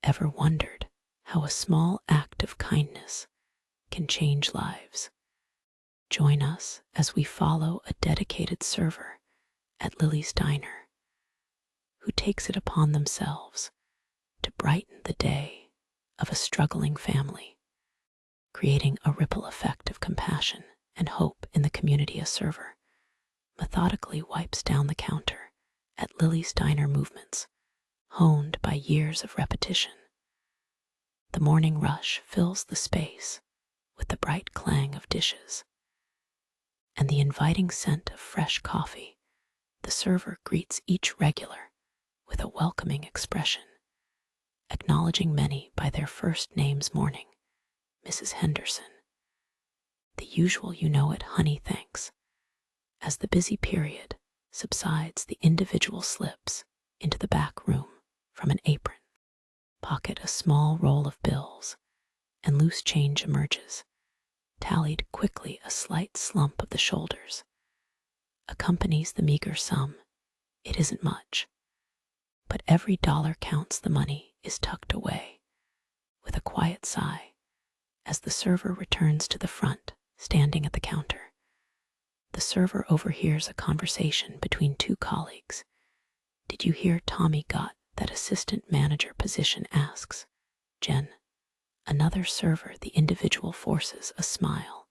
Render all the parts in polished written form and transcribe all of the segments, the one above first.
ever wondered how a small act of kindness can change lives? Join us as we follow a dedicated server at Lily's Diner who takes it upon themselves to brighten the day of a struggling family, creating a ripple effect of compassion and hope in the community. A server methodically wipes down the counter at Lily's Diner, movements honed by years of repetition. The morning rush fills the space with the bright clang of dishes and the inviting scent of fresh coffee. The server greets each regular with a welcoming expression, acknowledging many by their first names. Morning, Mrs. Henderson. The usual "you know it, honey, thanks." As the busy period subsides, the individual slips into the back room from an apron pocket. A small roll of bills and loose change emerges, tallied quickly. A slight slump of the shoulders accompanies the meager sum. It isn't much, but every dollar counts. The money is tucked away with a quiet sigh as the server returns to the front, standing at the counter. The server overhears a conversation between two colleagues. "Did you hear Tommy got that assistant manager position?" asks Jen, another server. The individual forces a smile.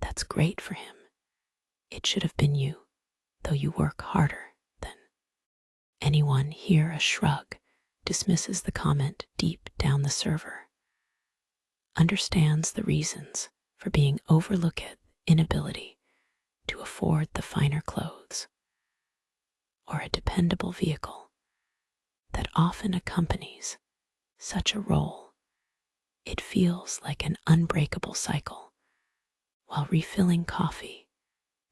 "That's great for him. It should have been you, though you work harder than anyone here." A shrug dismisses the comment. Deep down, the server understands the reasons for being overlooked: inability to afford the finer clothes or a dependable vehicle that often accompanies such a role. It feels like an unbreakable cycle. While refilling coffee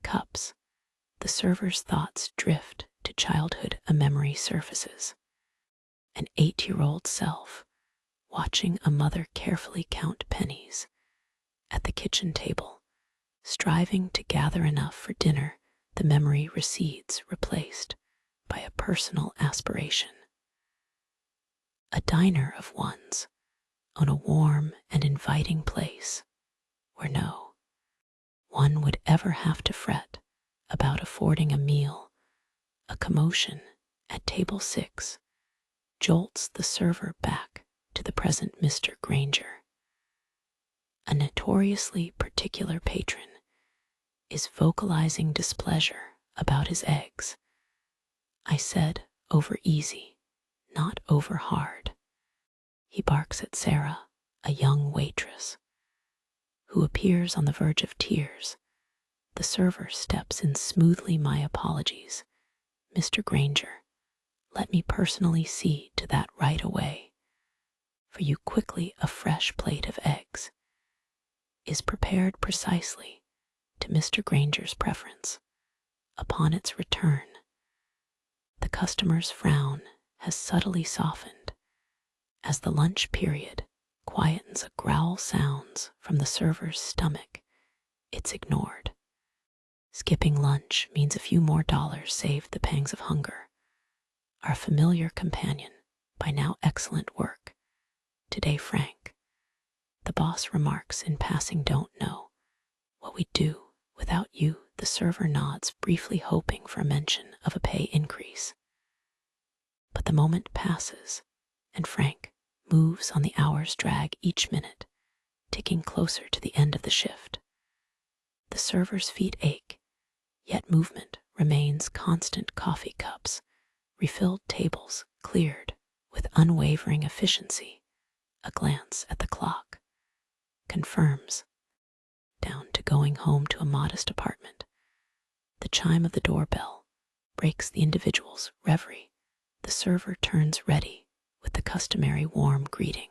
cups, the server's thoughts drift to childhood. A memory surfaces. An 8-year-old self watching a mother carefully count pennies at the kitchen table, striving to gather enough for dinner. The memory recedes, replaced by a personal aspiration. A diner of one's own, a warm and inviting place where no one would ever have to fret about affording a meal. A commotion at table 6 jolts the server back to the present. Mr. Granger, a notoriously particular patron, is vocalizing displeasure about his eggs. "I said over easy, not over hard," he barks at Sarah, a young waitress, who appears on the verge of tears. The server steps in smoothly. "My apologies, Mr. Granger. Let me personally see to that right away for you." Quickly, a fresh plate of eggs is prepared precisely to Mr. Granger's preference. Upon its return, the customer's frown has subtly softened. As the lunch period quietens, a growl sounds from the server's stomach. It's ignored. Skipping lunch means a few more dollars saved. The pangs of hunger. Our familiar companion, by now excellent work today, Frank. The boss remarks in passing, "Don't know what we'd do without you." The server nods, briefly hoping for a mention of a pay increase. But the moment passes, and Frank moves on. The hours drag, each minute ticking closer to the end of the shift. The server's feet ache, yet movement remains constant. Coffee cups refilled, tables cleared with unwavering efficiency. A glance at the clock confirms down to going home to a modest apartment. The chime of the doorbell breaks the individual's reverie. The server turns ready with the customary warm greeting.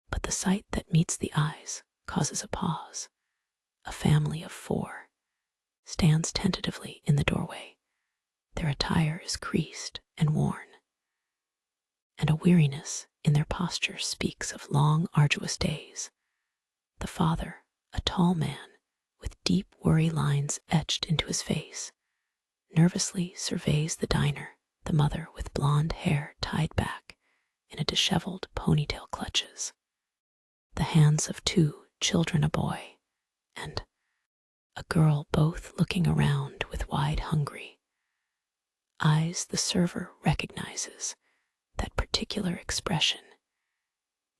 But the sight that meets the eyes causes a pause. A family of 4 stands tentatively in the doorway. Their attire is creased and worn, and a weariness in their posture speaks of long, arduous days. The father, a tall man with deep worry lines etched into his face, nervously surveys the diner. The mother, with blonde hair tied back in a disheveled ponytail clutches, the hands of two children, a boy and a girl, both looking around with wide, hungry eyes. The server recognizes that particular expression.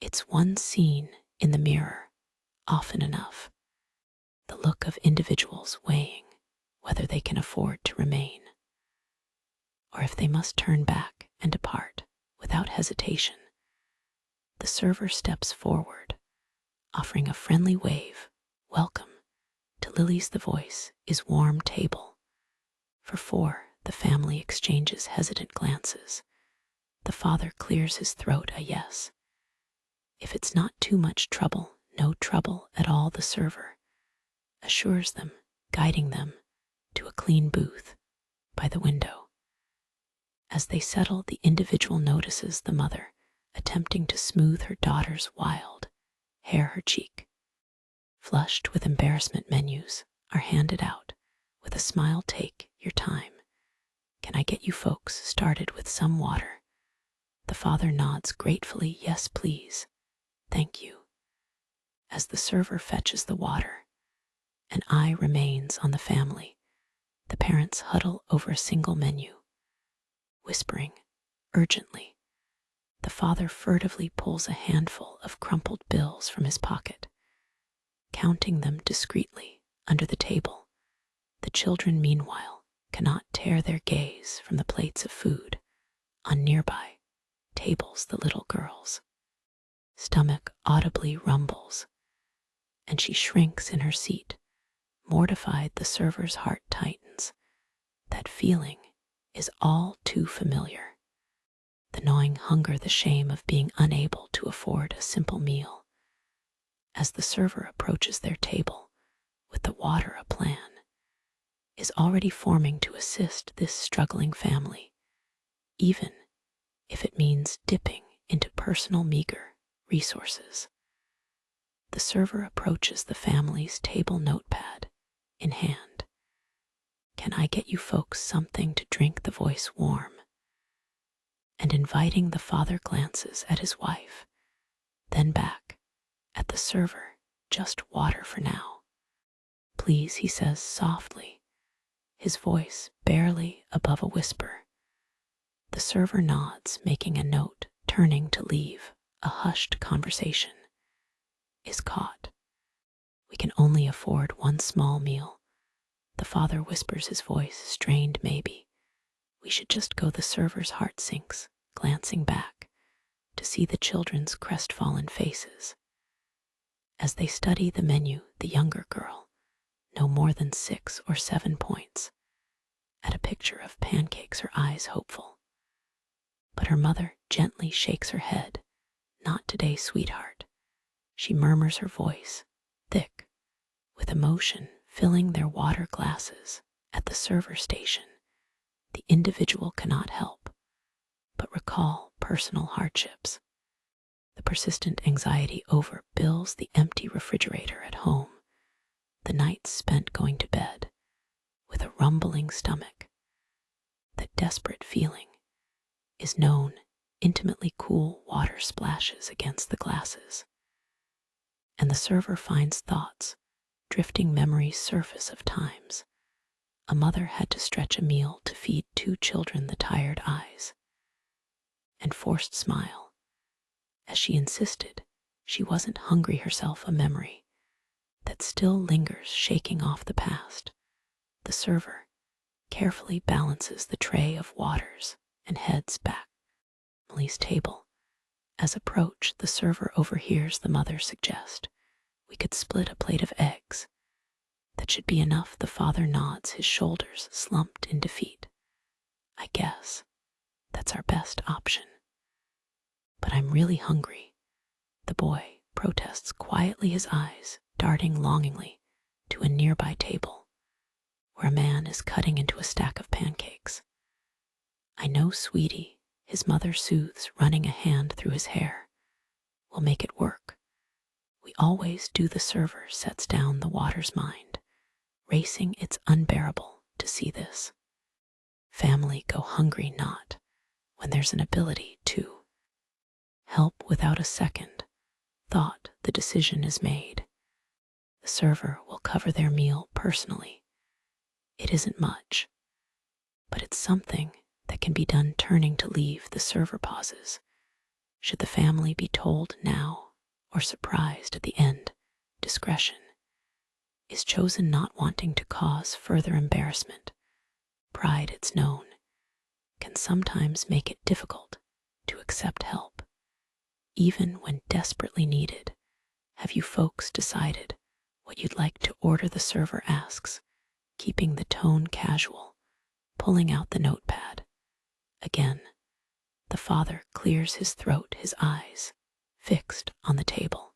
It's one seen in the mirror often enough, the look of individuals weighing whether they can afford to remain, or if they must turn back and depart without hesitation. The server steps forward, offering a friendly wave. Welcome to Lily's. The voice is warm table. For four, the family exchanges hesitant glances. The father clears his throat, a yes. If it's not too much trouble, no trouble at all, the server assures them, guiding them to a clean booth by the window. As they settle, the individual notices the mother attempting to smooth her daughter's wild hair. Her cheek flushed with embarrassment. Menus are handed out with a smile. Take your time. Can I get you folks started with some water? The father nods gratefully. Yes, please. Thank you. As the server fetches the water, an eye remains on the family. The parents huddle over a single menu, whispering urgently. The father furtively pulls a handful of crumpled bills from his pocket, counting them discreetly under the table. The children, meanwhile, cannot tear their gaze from the plates of food on nearby tables. The little girl's stomach audibly rumbles, and she shrinks in her seat, mortified. The server's heart tightens. That feeling is all too familiar. The gnawing hunger, the shame of being unable to afford a simple meal. As the server approaches their table with the water, a plan is already forming to assist this struggling family, even if it means dipping into personal meager resources. The server approaches the family's table, notepad in hand. Can I get you folks something to drink? The voice warm and inviting. The father glances at his wife, then back at the server. Just water for now, please, he says softly, his voice barely above a whisper. The server nods, making a note. Turning to leave, a hushed conversation is caught. We can only afford one small meal. The father whispers, his voice strained. Maybe we should just go. The server's heart sinks, glancing back to see the children's crestfallen faces. As they study the menu, the younger girl, no more than 6 or 7, points at a picture of pancakes, her eyes hopeful. But her mother gently shakes her head. Not today, sweetheart. She murmurs, her voice thick with emotion, filling their water glasses. At the server station, the individual cannot help but recall personal hardships. The persistent anxiety over bills, the empty refrigerator at home, the nights spent going to bed with a rumbling stomach. That desperate feeling is known. Intimately, cool water splashes against the glasses, and the server finds thoughts drifting. Memories surface of times a mother had to stretch a meal to feed 2 children. The tired eyes and forced smile as she insisted she wasn't hungry herself, a memory that still lingers, shaking off the past. The server carefully balances the tray of waters and heads back to Emily's table. As approach, the server overhears the mother suggest, we could split a plate of eggs. That should be enough. The father nods, his shoulders slumped in defeat. I guess that's our best option. But I'm really hungry. The boy protests quietly, his eyes darting longingly to a nearby table where a man is cutting into a stack of pancakes. I know, sweetie, his mother soothes, running a hand through his hair. We'll make it work. We always do. The server sets down the water's mind, racing. It's unbearable to see this family go hungry, not when there's an ability to Help without a second thought. The decision is made. The server will cover their meal personally. It isn't much, but it's something that can be done. Turning to leave, the server pauses. Should the family be told now or surprised at the end? Discretion is chosen, not wanting to cause further embarrassment. Pride, it's known, can sometimes make it difficult to accept help, even when desperately needed. Have you folks decided what you'd like to order? The server asks, keeping the tone casual, pulling out the notepad. Again, the father clears his throat, his eyes fixed on the table.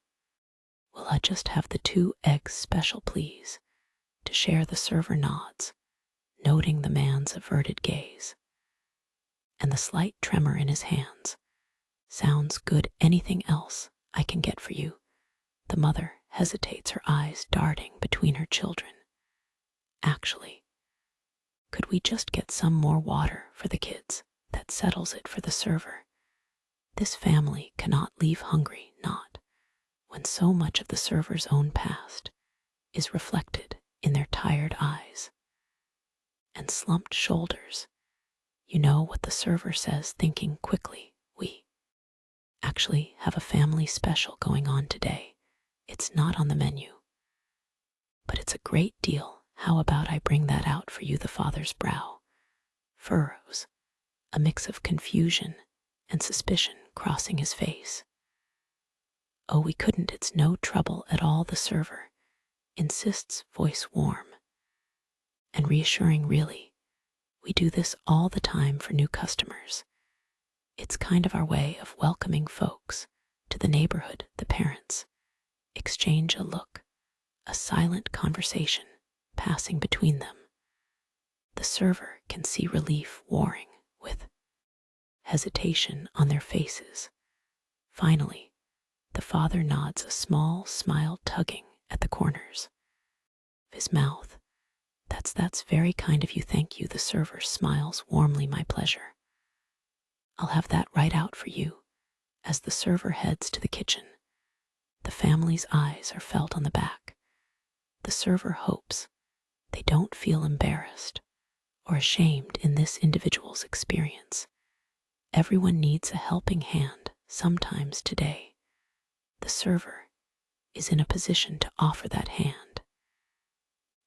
Will I just have the 2 eggs special, please? To share, the server nods, noting the man's averted gaze and the slight tremor in his hands. Sounds good. Anything else I can get for you? The mother hesitates, her eyes darting between her children. Actually, could we just get some more water for the kids? That settles it for the server. This family cannot leave hungry, not when so much of the server's own past is reflected in their tired eyes and slumped shoulders. You know what the server says, thinking quickly. We actually have a family special going on today. It's not on the menu, but it's a great deal. How about I bring that out for you? The father's brow furrows, a mix of confusion and suspicion crossing his face. Oh, we couldn't. It's no trouble at all, the server insists, voice warm and reassuring. Really, we do this all the time for new customers. It's kind of our way of welcoming folks to the neighborhood. The parents exchange a look, a silent conversation passing between them. The server can see relief warring with hesitation on their faces. Finally, the father nods, a small smile tugging at the corners of his mouth. That's very kind of you. Thank you. The server smiles warmly. My pleasure. I'll have that right out for you. As the server heads to the kitchen, the family's eyes are felt on the back. The server hopes they don't feel embarrassed or ashamed in this individual's experience. Everyone needs a helping hand sometimes today. The server is in a position to offer that hand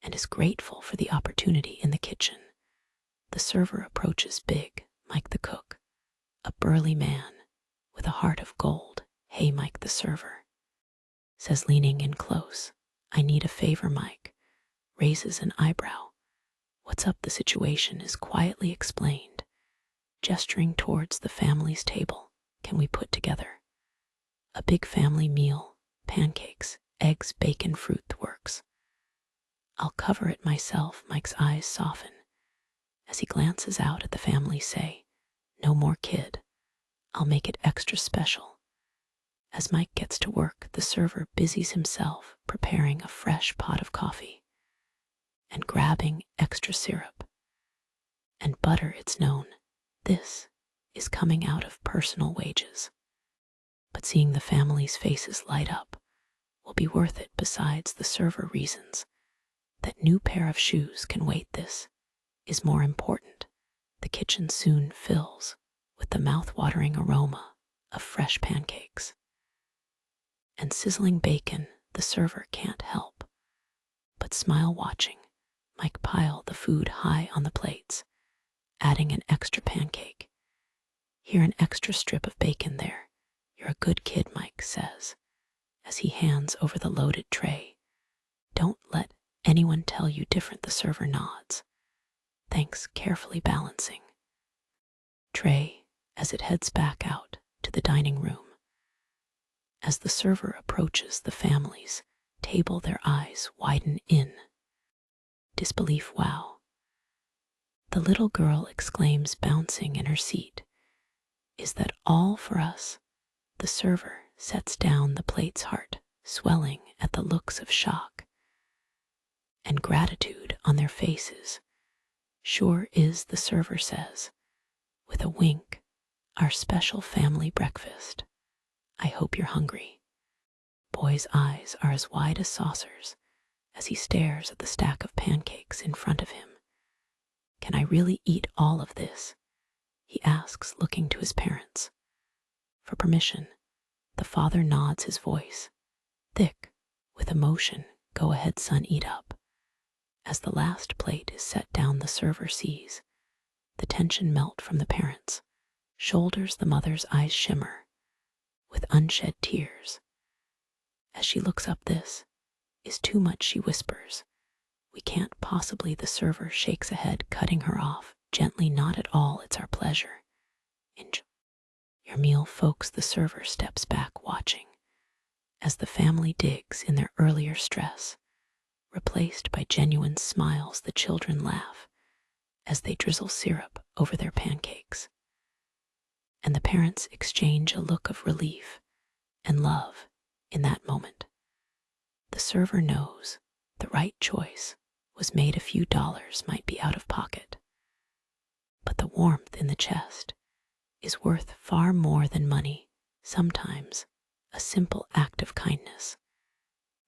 and is grateful for the opportunity. In the kitchen, the server approaches Big Mike, the cook, a burly man with a heart of gold. Hey, Mike, the server says, leaning in close. I need a favor. Mike raises an eyebrow. What's up? The situation is quietly explained, gesturing towards the family's table. Can we put together a big family meal? Pancakes, eggs, bacon, fruit. The works. I'll cover it myself. Mike's eyes soften as he glances out at the family. Say, no more, kid. I'll make it extra special. As Mike gets to work, the server busies himself preparing a fresh pot of coffee and grabbing extra syrup and butter. It's known this is coming out of personal wages, but seeing the family's faces light up will be worth it. Besides, the server reasons that new pair of shoes can wait. This is more important. The kitchen soon fills with the mouth-watering aroma of fresh pancakes and sizzling bacon. The server can't help but smile watching Mike pile the food high on the plates, adding an extra pancake. Here, an extra strip of bacon there. You're a good kid, Mike says, as he hands over the loaded tray. Don't let anyone tell you different. The server nods. Thanks, carefully balancing tray as it heads back out to the dining room. As the server approaches the family's table, their eyes widen in disbelief. Wow, the little girl exclaims, bouncing in her seat. Is that all for us? The server sets down the plates, heart swelling at the looks of shock and gratitude on their faces. Sure is, the server says with a wink, our special family breakfast. hope you're hungry." Boy's eyes are as wide as saucers as he stares at the stack of pancakes in front of him. "Can I really eat all of this?" he asks, looking to his parents. For permission, the father nods his voice, thick with emotion. "Go ahead, son, eat up." As the last plate is set down, the server sees the tension melt from the parents' shoulders. The mother's eyes shimmer with unshed tears. As she looks up, "This is too much," she whispers. "We can't possibly." The server shakes a head, cutting her off gently. "Not at all. It's our pleasure. Enjoy your meal, folks." The server steps back, watching as the family digs in their earlier stress, replaced by genuine smiles. The children laugh as they drizzle syrup over their pancakes, and the parents exchange a look of relief and love. In that moment, the server knows the right choice was made. A few dollars might be out of pocket, but the warmth in the chest is worth far more than money. Sometimes a simple act of kindness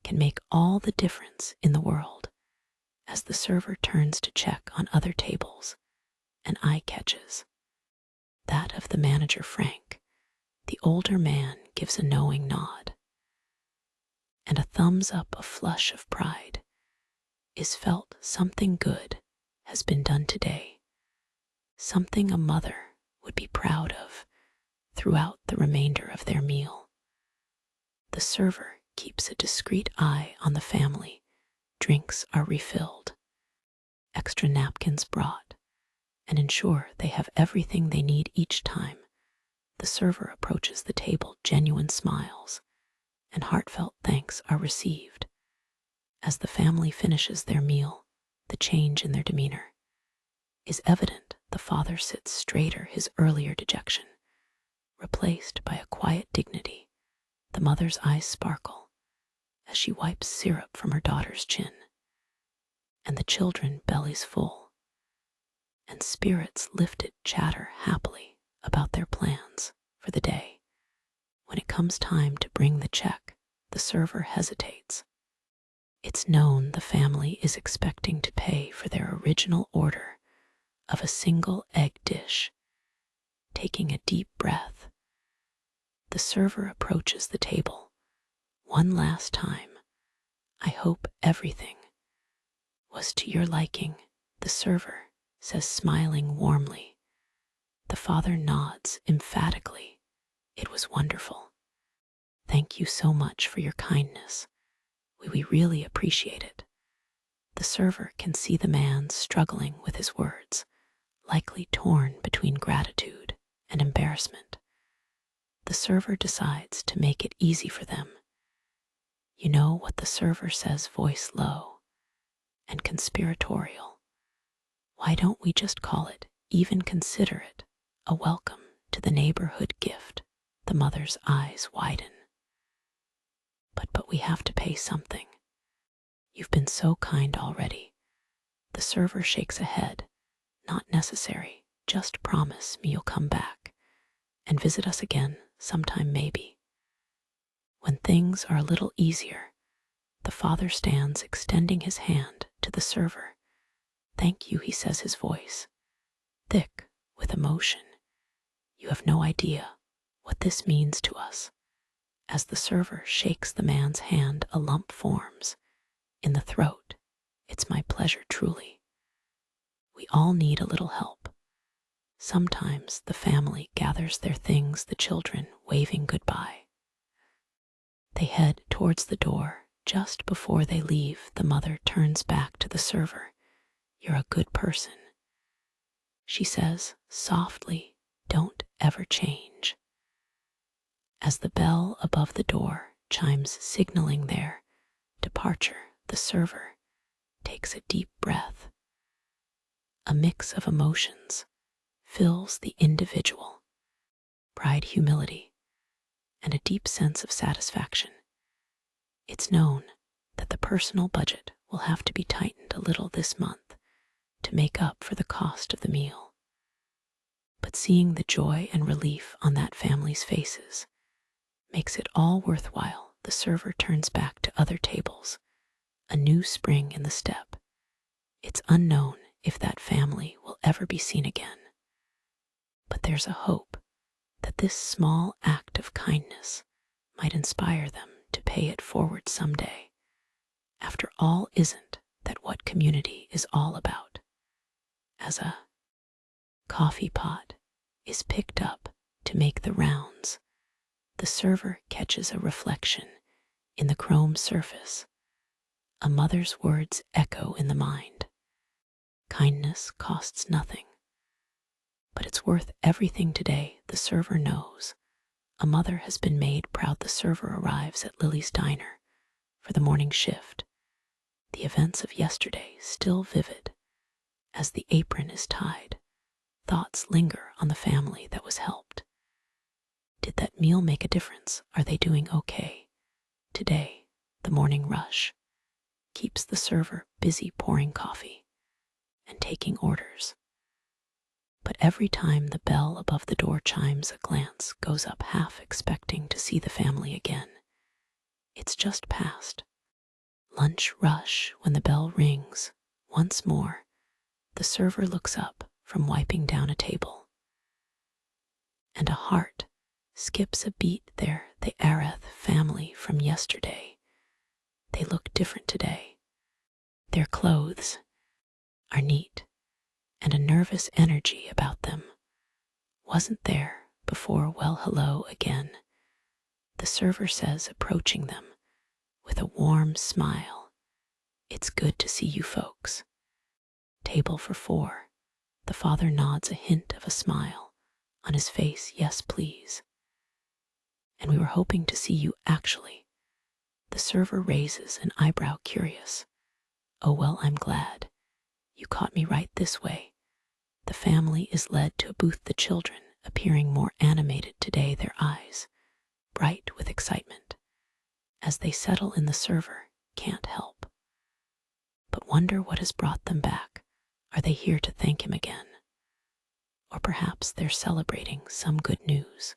can make all the difference in the world. As the server turns to check on other tables, an eye catches that of the manager, Frank. The older man gives a knowing nod, and a thumbs up. A flush of pride is felt. Something good has been done today, something a mother would be proud of. Throughout the remainder of their meal, the server keeps a discreet eye on the family. Drinks are refilled, extra napkins brought, and ensure they have everything they need. Each time the server approaches the table, genuine smiles and heartfelt thanks are received. As the family finishes their meal, the change in their demeanor is evident. The father sits straighter, his earlier dejection replaced by a quiet dignity. The mother's eyes sparkle as she wipes syrup from her daughter's chin, and the children, bellies full and spirits lifted, chatter happily about their plans for the day. When it comes time to bring the check, the server hesitates. It's known the family is expecting to pay for their original order of a single egg dish. Taking a deep breath, the server approaches the table one last time. "I hope everything was to your liking," the server says, smiling warmly. The father nods emphatically. "It was wonderful. Thank you so much for your kindness. We really appreciate it." The server can see the man struggling with his words, likely torn between gratitude and embarrassment. The server decides to make it easy for them. "You know what," the server says, voice low and conspiratorial. "Why don't we just call it, even consider it, a welcome to the neighborhood gift?" The mother's eyes widen. But we have to pay something." "You've been so kind already." The server shakes a head. "Not necessary. Just promise me you'll come back and visit us again sometime, maybe." When things are a little easier, the father stands, extending his hand to the server. "Thank you," he says, his voice thick with emotion. "You have no idea what this means to us." As the server shakes the man's hand, a lump forms in the throat. "It's my pleasure, truly. We all need a little help." Sometimes the family gathers their things, the children waving goodbye. They head towards the door. Just before they leave, the mother turns back to the server. "You're a good person," she says softly. "Don't ever change." As the bell above the door chimes, signaling their departure, the server takes a deep breath. A mix of emotions fills the individual: pride, humility, and a deep sense of satisfaction. It's known that the personal budget will have to be tightened a little this month to make up for the cost of the meal. But seeing the joy and relief on that family's faces makes it all worthwhile. The server turns back to other tables, a new spring in the step. It's unknown if that family will ever be seen again. But there's a hope that this small act of kindness might inspire them to pay it forward someday. After all, isn't that what community is all about? As a coffee pot is picked up to make the rounds, the server catches a reflection in the chrome surface. A mother's words echo in the mind. Kindness costs nothing, but it's worth everything today. The server knows a mother has been made proud. The server arrives at Lily's diner for the morning shift, the events of yesterday still vivid. As the apron is tied, thoughts linger on the family that was helped. Did that meal make a difference? Are they doing okay? Today, the morning rush keeps the server busy pouring coffee and taking orders. But every time the bell above the door chimes, a glance goes up, half expecting to see the family again. It's just past lunch rush when the bell rings once more. The server looks up from wiping down a table, and a heart skips a beat there. The Areth family from yesterday. They look different today. Their clothes are neat, and a nervous energy about them wasn't there before. Well, hello again, the server says, approaching them with a warm smile. It's good to see you folks. Table for 4. The father nods, a hint of a smile on his face. Yes, please. And we were hoping to see you actually. The server raises an eyebrow, curious. Oh, well, I'm glad you caught me right this way. The family is led to a booth, the children appearing more animated today, their eyes bright with excitement. As they settle in, the server can't help but wonder what has brought them back. Are they here to thank him again? Or perhaps they're celebrating some good news.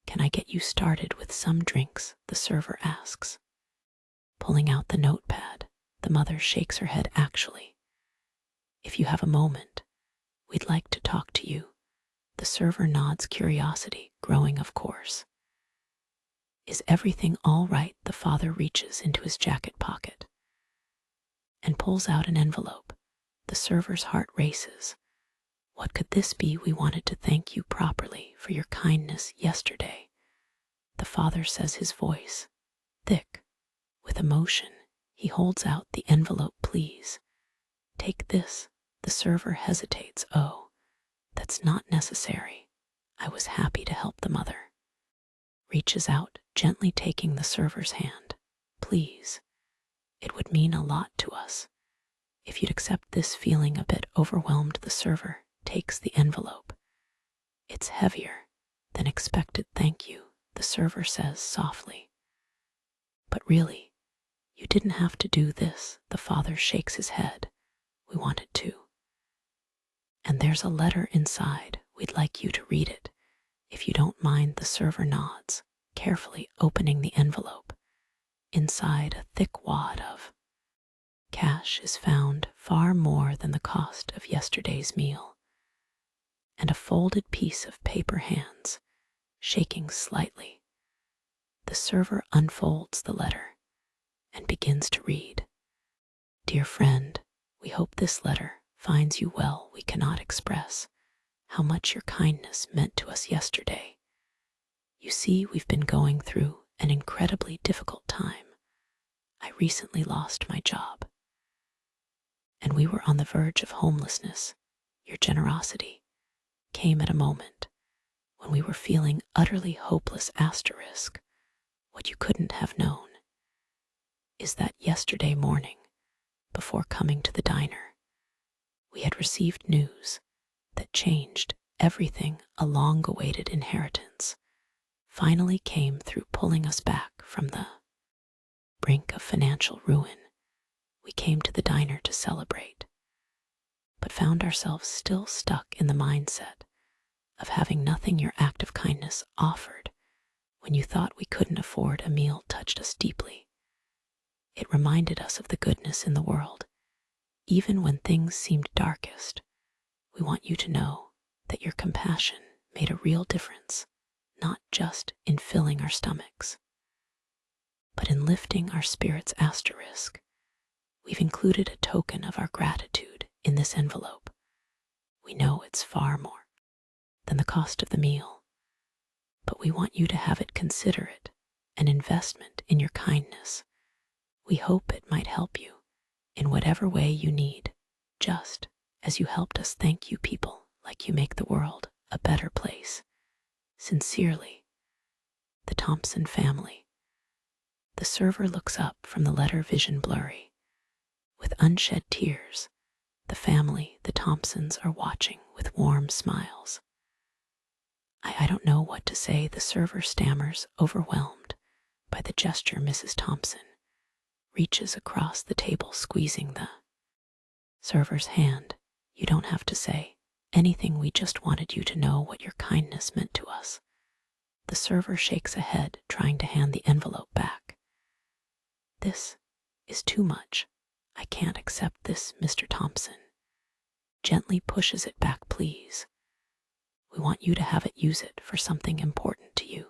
Can I get you started with some drinks? The server asks. Pulling out the notepad, the mother shakes her head. Actually, if you have a moment, we'd like to talk to you. The server nods, curiosity growing, of course. Is everything all right? The father reaches into his jacket pocket and pulls out an envelope. The server's heart races. What could this be? We wanted to thank you properly for your kindness yesterday, the father says, his voice thick with emotion. He holds out the envelope. Please take this. The server hesitates. Oh, that's not necessary. I was happy to help. The mother reaches out, gently taking the server's hand. Please, it would mean a lot to us if you'd accept this. Feeling a bit overwhelmed, the server takes the envelope. It's heavier than expected. Thank you, the server says softly. But really, you didn't have to do this. The father shakes his head. We wanted to. And there's a letter inside. We'd like you to read it, if you don't mind. The server nods, carefully opening the envelope. Inside, a thick wad of cash is found, far more than the cost of yesterday's meal, and a folded piece of paper. Hands shaking slightly, the server unfolds the letter and begins to read. Dear friend, we hope this letter finds you well. We cannot express how much your kindness meant to us yesterday. You see, we've been going through an incredibly difficult time. I recently lost my job, and we were on the verge of homelessness. Your generosity came at a moment when we were feeling utterly hopeless. Asterisk, what you couldn't have known is that yesterday morning, before coming to the diner, we had received news that changed everything. A long-awaited inheritance finally came through, pulling us back from the brink of financial ruin. We came to the diner to celebrate, but found ourselves still stuck in the mindset of having nothing. Your act of kindness offered when you thought we couldn't afford a meal touched us deeply. It reminded us of the goodness in the world, even when things seemed darkest. We want you to know that your compassion made a real difference, not just in filling our stomachs, but in lifting our spirits. Asterisk. We've included a token of our gratitude in this envelope. We know it's far more than the cost of the meal, but we want you to have it. Consider it an investment in your kindness. We hope it might help you in whatever way you need, just as you helped us. Thank you, people like you make the world a better place. Sincerely, the Thompson family. The server looks up from the letter, vision blurry. With unshed tears, the family, the Thompsons, are watching with warm smiles. I don't know what to say, the server stammers, overwhelmed by the gesture. Mrs. Thompson reaches across the table, squeezing the server's hand. You don't have to say anything, we just wanted you to know what your kindness meant to us. The server shakes a head, trying to hand the envelope back. This is too much. I can't accept this. Mr. Thompson gently pushes it back. Please. We want you to have it. Use it for something important to you.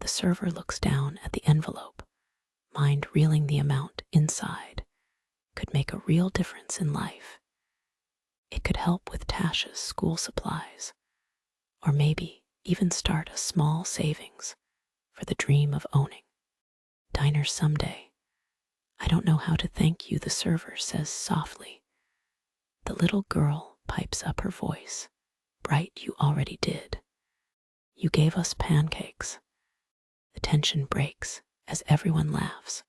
The server looks down at the envelope, mind reeling. The amount inside could make a real difference in life. It could help with Tasha's school supplies, or maybe even start a small savings for the dream of owning diners someday. I don't know how to thank you, the server says softly. The little girl pipes up, her voice bright. You already did. You gave us pancakes. The tension breaks as everyone laughs.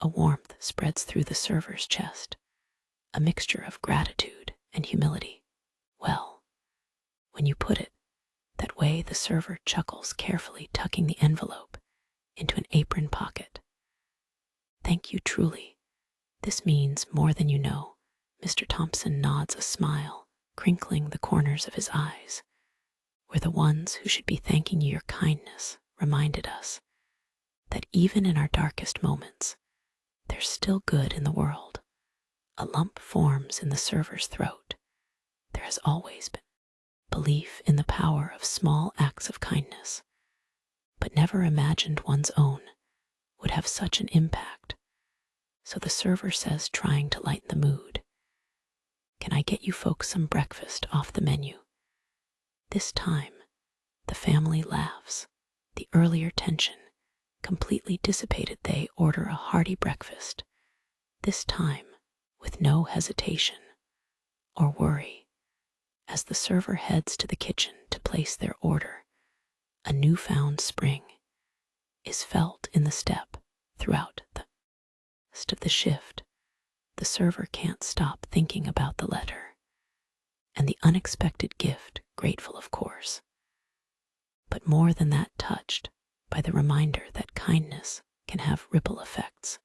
A warmth spreads through the server's chest, a mixture of gratitude and humility. Well, when you put it that way, the server chuckles, carefully tucking the envelope into an apron pocket. Thank you, truly. This means more than you know. Mr. Thompson nods, a smile crinkling the corners of his eyes. We're the ones who should be thanking you. Your kindness reminded us that even in our darkest moments, there's still good in the world. A lump forms in the server's throat. There has always been belief in the power of small acts of kindness, but never imagined one's own would have such an impact. So the server says, trying to lighten the mood, can I get you folks some breakfast off the menu? This time, the family laughs. The earlier tension completely dissipated. They order a hearty breakfast, this time with no hesitation or worry. As the server heads to the kitchen to place their order, a newfound spring is felt in the step throughout the rest of the shift. The server can't stop thinking about the letter and the unexpected gift, grateful of course, but more than that, touched by the reminder that kindness can have ripple effects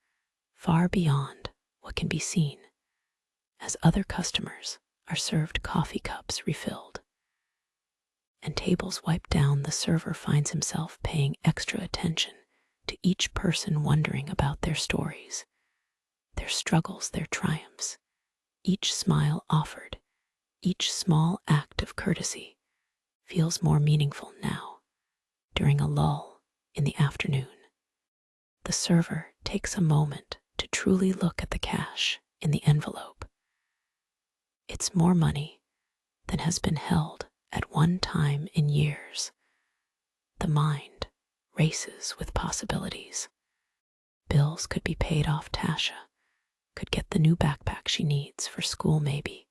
far beyond what can be seen. As other customers are served coffee cups refilled and tables wiped down, the server finds himself paying extra attention to each person, wondering about their stories, their struggles, their triumphs. Each smile offered, each small act of courtesy feels more meaningful now. During a lull in the afternoon, the server takes a moment to truly look at the cash in the envelope. It's more money than has been held at one time in years. The mind races with possibilities. Bills could be paid off. Tasha could get the new backpack she needs for school, maybe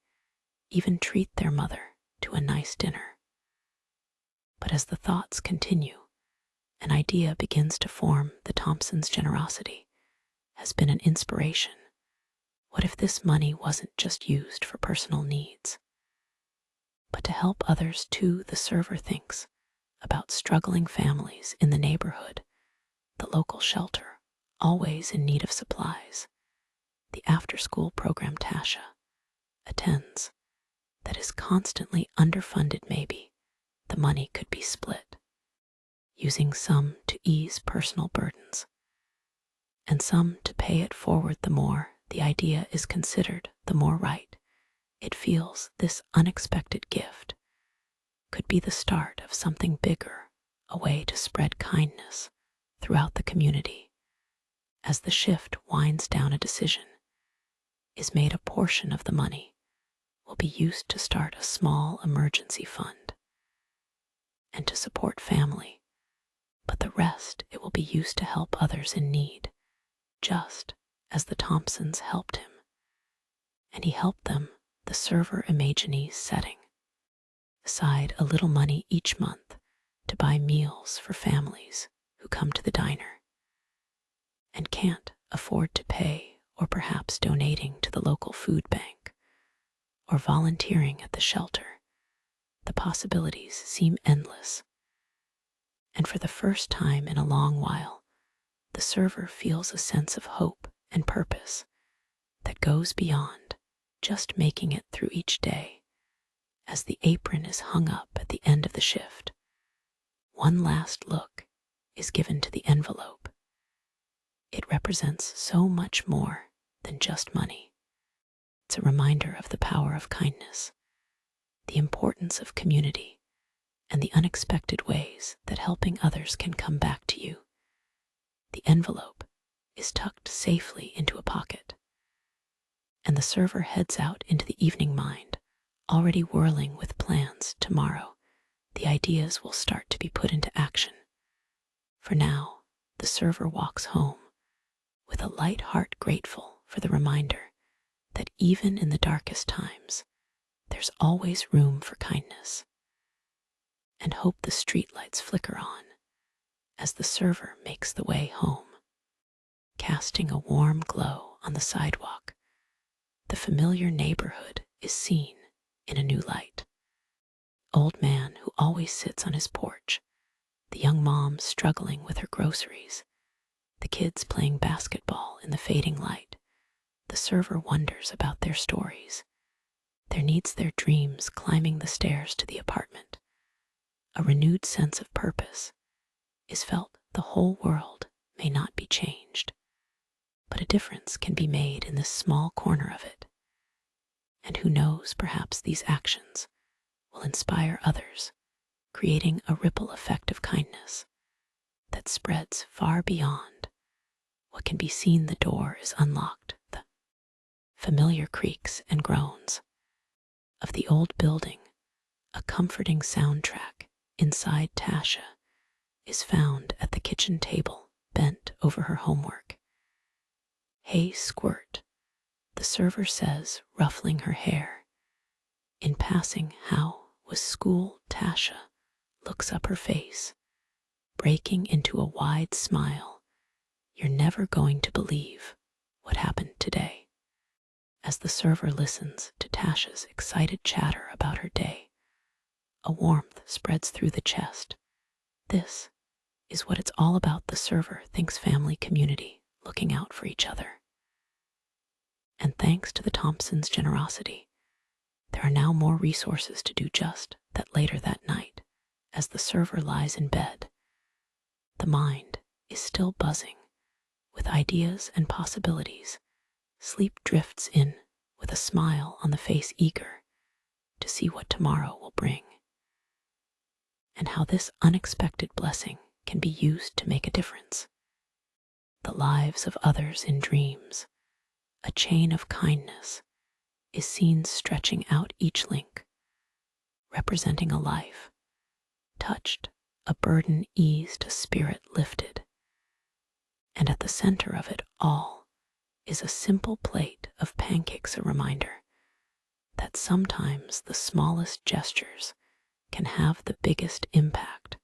even treat their mother to a nice dinner. But as the thoughts continue, an idea begins to form. The Thompsons' generosity has been an inspiration. What if this money wasn't just used for personal needs, but to help others too? The server thinks about struggling families in the neighborhood, the local shelter, always in need of supplies, the after-school program Tasha attends that is constantly underfunded. Maybe the money could be split using some to ease personal burdens, and some to pay it forward. The more the idea is considered, the more right it feels. This unexpected gift could be the start of something bigger, a way to spread kindness throughout the community. As the shift winds down, a decision is made. A portion of the money will be used to start a small emergency fund and to support family, but the rest it will be used to help others in need, just as the Thompsons helped him. And he helped them. The server imagines setting aside a little money each month to buy meals for families who come to the diner and can't afford to pay, or perhaps donating to the local food bank or volunteering at the shelter. The possibilities seem endless. And for the first time in a long while, the server feels a sense of hope and purpose that goes beyond just making it through each day. As the apron is hung up at the end of the shift, one last look is given to the envelope. It represents so much more than just money. It's a reminder of the power of kindness, the importance of community, and the unexpected ways that helping others can come back to you. The envelope is tucked safely into a pocket, and the server heads out into the evening, mind already whirling with plans. Tomorrow, the ideas will start to be put into action. For now, the server walks home with a light heart, grateful for the reminder that even in the darkest times, there's always room for kindness and hope. The streetlights flicker on as the server makes the way home, casting a warm glow on the sidewalk. The familiar neighborhood is seen in a new light. Old man who always sits on his porch, the young mom struggling with her groceries, the kids playing basketball in the fading light. The server wonders about their stories, their needs, their dreams. Climbing the stairs to the apartment, a renewed sense of purpose is felt. The whole world may not be changed, but a difference can be made in this small corner of it. And who knows, perhaps these actions will inspire others, creating a ripple effect of kindness that spreads far beyond what can be seen. The door is unlocked. The familiar creaks and groans of the old building, a comforting soundtrack inside. Tasha is found at the kitchen table, bent over her homework. "Hey, squirt," the server says, ruffling her hair. In passing, "How was school?" Tasha looks up, her face breaking into a wide smile. "You're never going to believe what happened today." As the server listens to Tasha's excited chatter about her day, a warmth spreads through the chest. This is what it's all about. The server thinks family, community, looking out for each other. And thanks to the Thompsons' generosity, there are now more resources to do just that. Later that night, as the server lies in bed, the mind is still buzzing with ideas and possibilities. Sleep drifts in with a smile on the face, eager to see what tomorrow will bring, and how this unexpected blessing can be used to make a difference. The lives of others in dreams, a chain of kindness is seen stretching out, each link representing a life touched, a burden eased, a spirit lifted. And at the center of it all is a simple plate of pancakes, a reminder that sometimes the smallest gestures can have the biggest impact.